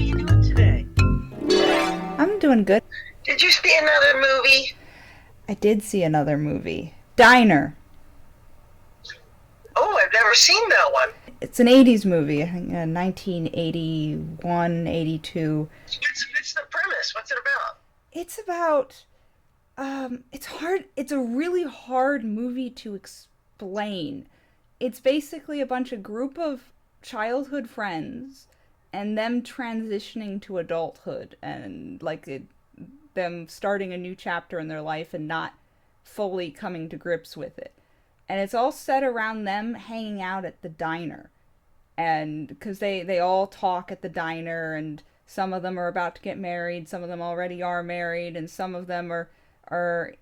you doing today? I'm doing good. Did you see another movie? I did see another movie. Diner. Oh, I've never seen that one. It's an 80s movie, I think 1981, 82. What's the premise? What's it about? It's about, it's hard, it's a really hard movie to explain. It's basically a bunch of group of childhood friends and them transitioning to adulthood and them starting a new chapter in their life and not fully coming to grips with it. And it's all set around them hanging out at the diner. And because they all talk at the diner, and some of them are about to get married, some of them already are married, and some of them are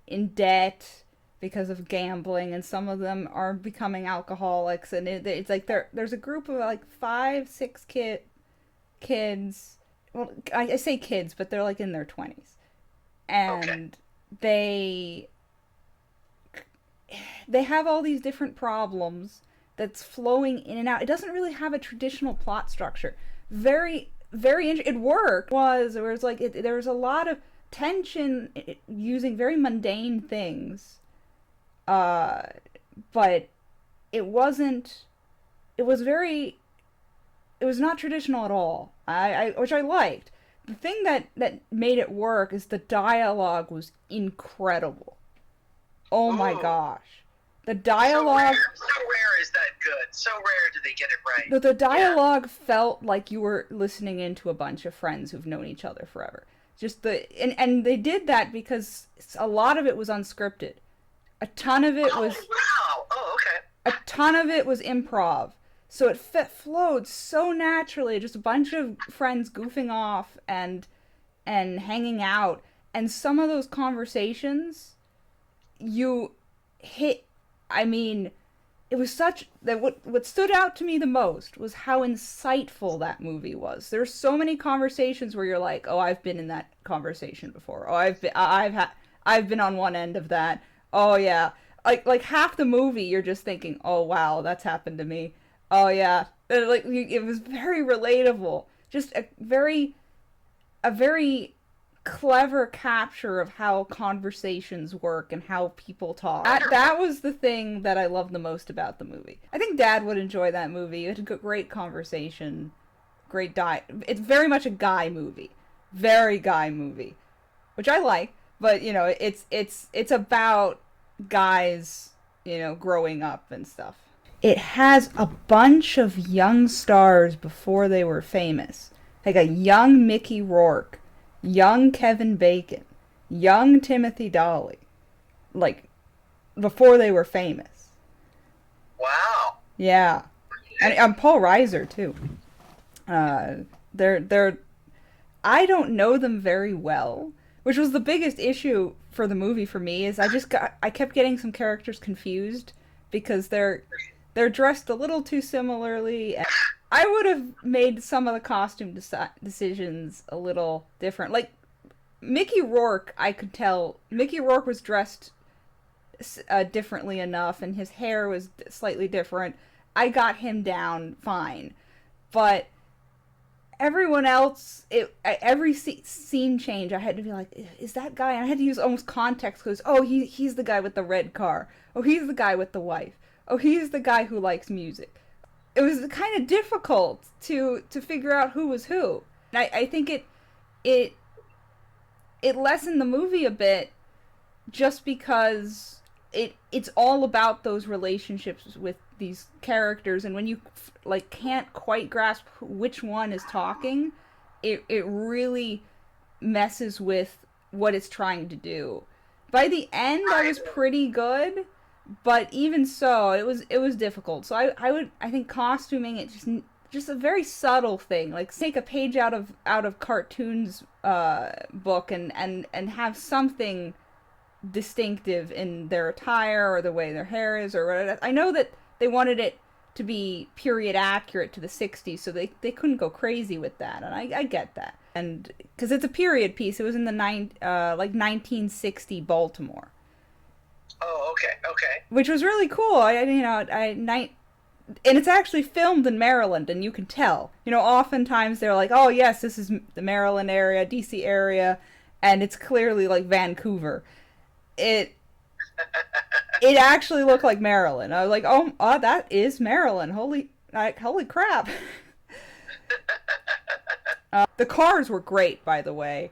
in debt because of gambling, and some of them are becoming alcoholics. And it's like there's a group of like five, six kids. Well, I say kids, but they're like in their 20s, Okay. and they they have all these different problems that's flowing in and out. It doesn't really have a traditional plot structure. It worked. There was there was a lot of tension using very mundane things, uh, but it wasn't. It was very. It was not traditional at all. Which I liked. The thing that made it work is the dialogue was incredible. Oh my Ooh, gosh. The so dialogue rare. So rare is that good. So rare do they get it right. the Yeah. dialogue felt like you were listening into a bunch of friends who've known each other forever. And they did that because a lot of it was unscripted. A ton of it Oh, was wow. Oh, okay. a ton of it was improv. So flowed so naturally, just a bunch of friends goofing off and hanging out, and some of those conversations you hit. I mean, it was such that what stood out to me the most was how insightful that movie was. There's so many conversations where you're like, "Oh, I've been in that conversation before. Oh, I've been on one end of that. Oh yeah." Like half the movie you're just thinking, "Oh wow, that's happened to me." Oh yeah. It was very relatable. Just a very clever capture of how conversations work and how people talk. That Wonderful. was the thing that I loved the most about the movie. I think Dad would enjoy that movie. It had a great conversation, great It's very much a guy movie, very guy movie, which I like. But it's about guys, growing up and stuff. It has a bunch of young stars before they were famous, like a young Mickey Rourke, young Kevin Bacon, young Timothy Daly, like before they were famous. Wow. Yeah, and Paul Reiser too. Uh, they're I don't know them very well, which was the biggest issue for the movie for me. Is I kept getting some characters confused because they're dressed a little too similarly. I would have made some of the costume decisions a little different. Like Mickey Rourke, I could tell Mickey Rourke was dressed differently enough, and his hair was slightly different. I got him down fine, but everyone else, every scene change, I had to be like, is that guy? And I had to use almost context clues. Oh, he's the guy with the red car. Oh, he's the guy with the wife. Oh, he's the guy who likes music. It was kind of difficult to figure out who was who. And I think it it lessened the movie a bit just because it's all about those relationships with these characters, and when you can't quite grasp which one is talking, it really messes with what it's trying to do. By the end I Right. was pretty good, but even so it was difficult. So I think costuming it just a very subtle thing, like take a page out of cartoons book and have something distinctive in their attire or the way their hair is or whatever. I know that they wanted it to be period accurate to the 60s, so they couldn't go crazy with that, and I get that. And because it's a period piece, it was in the 1960 Baltimore, Oh, okay. Okay. which was really cool. And it's actually filmed in Maryland, and you can tell. You know, oftentimes they're like, "Oh yes, this is the Maryland area, DC area," and it's clearly like Vancouver. It it actually looked like Maryland. I was like, "Oh, that is Maryland. Holy crap!" The cars were great, by the way,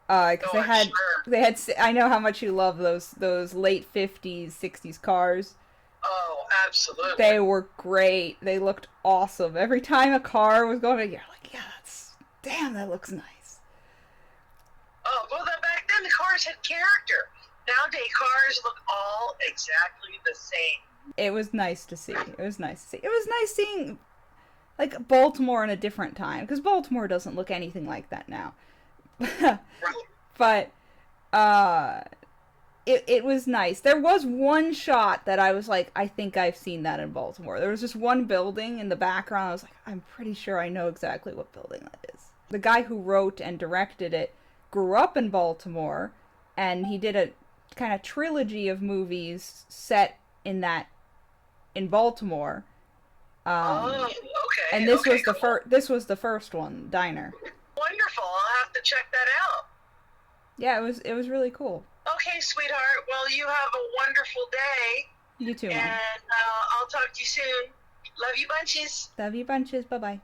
because Oh, I'm sure. they had. I know how much you love those late '50s, '60s cars. Oh, absolutely. They were great. They looked awesome. Every time a car was going, you're like, yeah, damn, that looks nice. Oh, well, back then the cars had character. Nowadays, cars look all exactly the same. It was nice to see. It was nice to see. It was nice seeing like Baltimore in a different time, because Baltimore doesn't look anything like that now. Right. But it was nice. There was one shot that I was like, I think I've seen that in Baltimore. There was just one building in the background. I was like, I'm pretty sure I know exactly what building that is. The guy who wrote and directed it grew up in Baltimore, and he did a kind of trilogy of movies set in Baltimore. Oh, And okay. this Okay, was the cool. first. This was the first one, Diner. Wonderful. I'll have to check that out. Yeah, it was really cool. Okay, sweetheart. Well, you have a wonderful day, You too, and Mom. I'll talk to you soon. Love you bunches. Love you bunches. Bye bye.